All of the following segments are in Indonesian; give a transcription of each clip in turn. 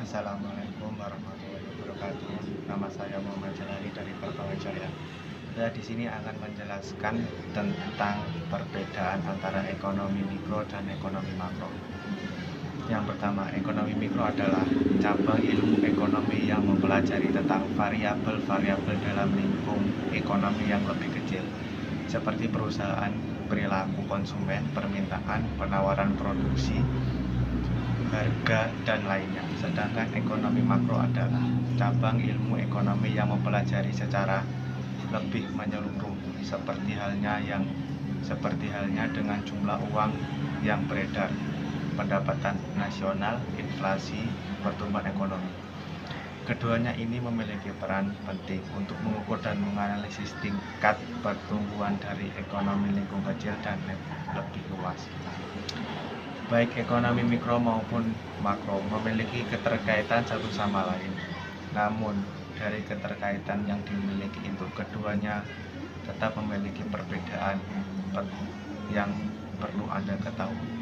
Assalamualaikum warahmatullahi wabarakatuh. Nama saya Muhammad Jalali dari Perbawa Jaya. Saya di sini akan menjelaskan tentang perbedaan antara ekonomi mikro dan ekonomi makro. Yang pertama, ekonomi mikro adalah cabang ilmu ekonomi yang mempelajari tentang variabel-variabel dalam lingkup ekonomi yang lebih kecil, seperti perusahaan, perilaku konsumen, permintaan, penawaran produksi, harga, dan lainnya. Sedangkan ekonomi makro adalah cabang ilmu ekonomi yang mempelajari secara lebih menyeluruh, seperti halnya dengan jumlah uang yang beredar, pendapatan nasional, inflasi, pertumbuhan ekonomi. Keduanya ini memiliki peran penting untuk mengukur dan menganalisis tingkat pertumbuhan dari ekonomi lingkup kecil dan lebih luas. Baik ekonomi mikro maupun makro memiliki keterkaitan satu sama lain. Namun, dari keterkaitan yang dimiliki itu, keduanya tetap memiliki perbedaan yang perlu Anda ketahui.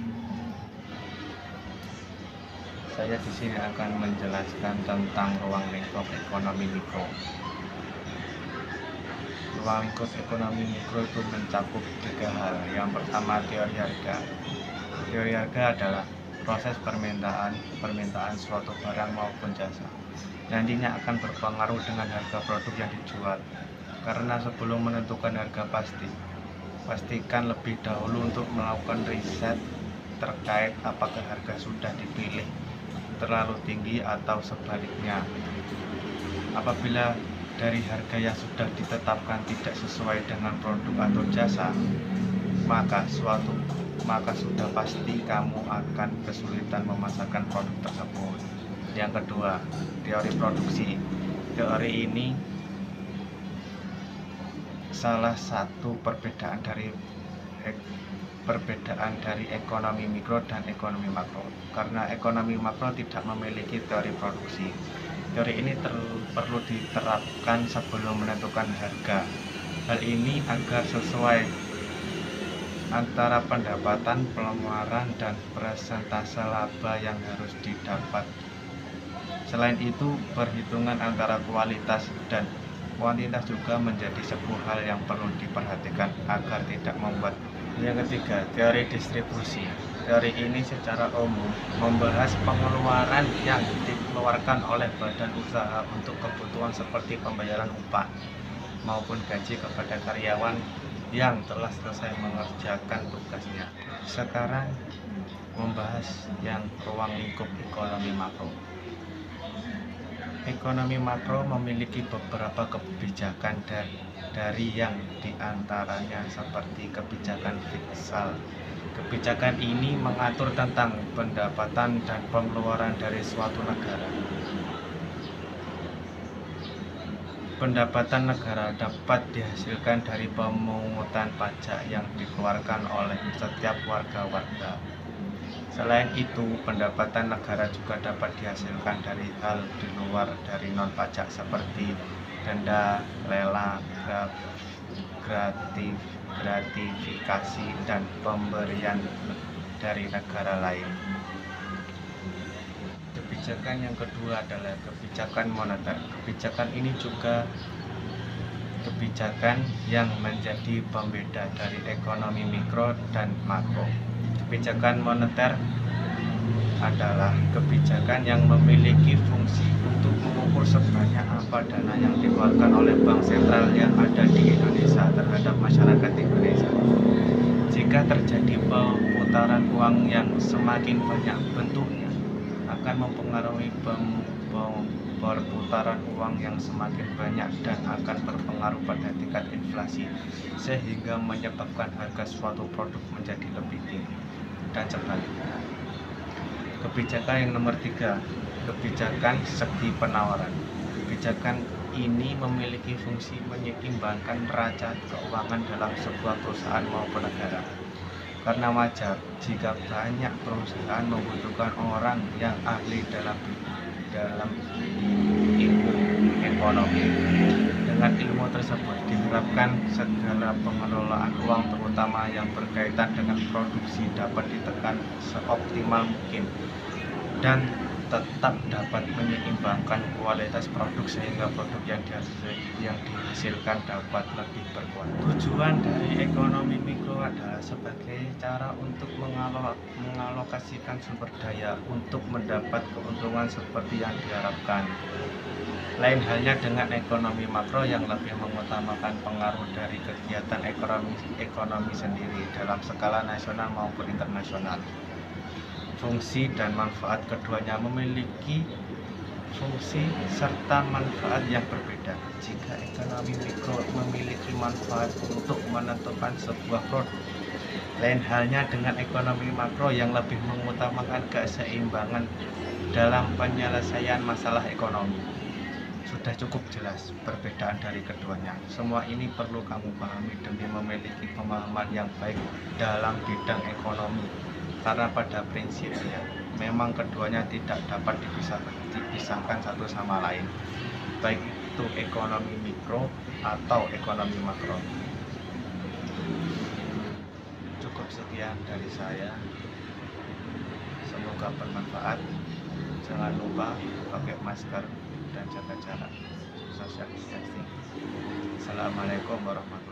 Saya di sini akan menjelaskan tentang ruang lingkup ekonomi mikro. Ruang lingkup ekonomi mikro itu mencakup tiga hal. Yang pertama, teori harga. Teori harga adalah proses permintaan suatu barang maupun jasa. Nantinya akan berpengaruh dengan harga produk yang dijual. Karena sebelum menentukan harga pastikan lebih dahulu untuk melakukan riset terkait apakah harga sudah dipilih terlalu tinggi atau sebaliknya. Apabila dari harga yang sudah ditetapkan tidak sesuai dengan produk atau jasa, maka sudah pasti kamu akan kesulitan memasarkan produk tersebut. Yang kedua, teori produksi. Teori ini salah satu perbedaan dari ekonomi mikro dan ekonomi makro. Karena ekonomi makro tidak memiliki teori produksi. Teori ini perlu diterapkan sebelum menentukan harga. Hal ini agar sesuai antara pendapatan, pengeluaran, dan persentase laba yang harus didapat. Selain itu, perhitungan antara kualitas dan kuantitas juga menjadi sebuah hal yang perlu diperhatikan agar tidak membuat. Yang ketiga, teori distribusi. Teori ini secara umum membahas pengeluaran yang dikeluarkan oleh badan usaha untuk kebutuhan seperti pembayaran upah maupun gaji kepada karyawan yang telah selesai mengerjakan tugasnya. Sekarang membahas yang ruang lingkup ekonomi makro. Ekonomi makro memiliki beberapa kebijakan dari yang diantaranya seperti kebijakan fiskal. Kebijakan ini mengatur tentang pendapatan dan pengeluaran dari suatu negara. Pendapatan negara dapat dihasilkan dari pemungutan pajak yang dikeluarkan oleh setiap warga. Selain itu, pendapatan negara juga dapat dihasilkan dari hal di luar dari non-pajak seperti denda, lelang, gratifikasi, dan pemberian dari negara lain. Kebijakan yang kedua adalah kebijakan moneter. Kebijakan ini juga kebijakan yang menjadi pembeda dari ekonomi mikro dan makro. Kebijakan moneter adalah kebijakan yang memiliki fungsi untuk mengukur sebanyak apa dana yang dikeluarkan oleh bank sentral yang ada di Indonesia terhadap masyarakat Indonesia. Jika terjadi pemutaran uang yang semakin banyak bentuknya, akan mempengaruhi perputaran uang yang semakin banyak dan akan berpengaruh pada tingkat inflasi, sehingga menyebabkan harga suatu produk menjadi lebih tinggi dan sebaliknya. Kebijakan yang nomor 3, kebijakan segi penawaran. Kebijakan ini memiliki fungsi menyeimbangkan neraca keuangan dalam sebuah perusahaan maupun negara. Karena wajar jika banyak perusahaan membutuhkan orang yang ahli dalam ilmu ekonomi. Dengan ilmu tersebut diharapkan segala pengelolaan uang terutama yang berkaitan dengan produksi dapat ditekan seoptimal mungkin dan tetap dapat menyeimbangkan kualitas produk sehingga produk yang dihasilkan dapat lebih berkualitas. Tujuan dari ekonomi mikro adalah sebagai cara untuk mengalokasikan sumber daya untuk mendapat keuntungan seperti yang diharapkan. Lain halnya dengan ekonomi makro yang lebih mengutamakan pengaruh dari kegiatan ekonomi sendiri dalam skala nasional maupun internasional. Fungsi dan manfaat keduanya memiliki fungsi serta manfaat yang berbeda. Jika ekonomi mikro memiliki manfaat untuk menentukan sebuah produk, lain halnya dengan ekonomi makro yang lebih mengutamakan keseimbangan dalam penyelesaian masalah ekonomi. Sudah cukup jelas perbedaan dari keduanya. Semua ini perlu kamu pahami demi memiliki pemahaman yang baik dalam bidang ekonomi. Karena pada prinsipnya memang keduanya tidak dapat dipisahkan satu sama lain, baik itu ekonomi mikro atau ekonomi makro. Cukup sekian dari saya, semoga bermanfaat. Jangan lupa pakai masker dan jaga jarak, social distancing. Assalamualaikum warahmatullahi wabarakatuh.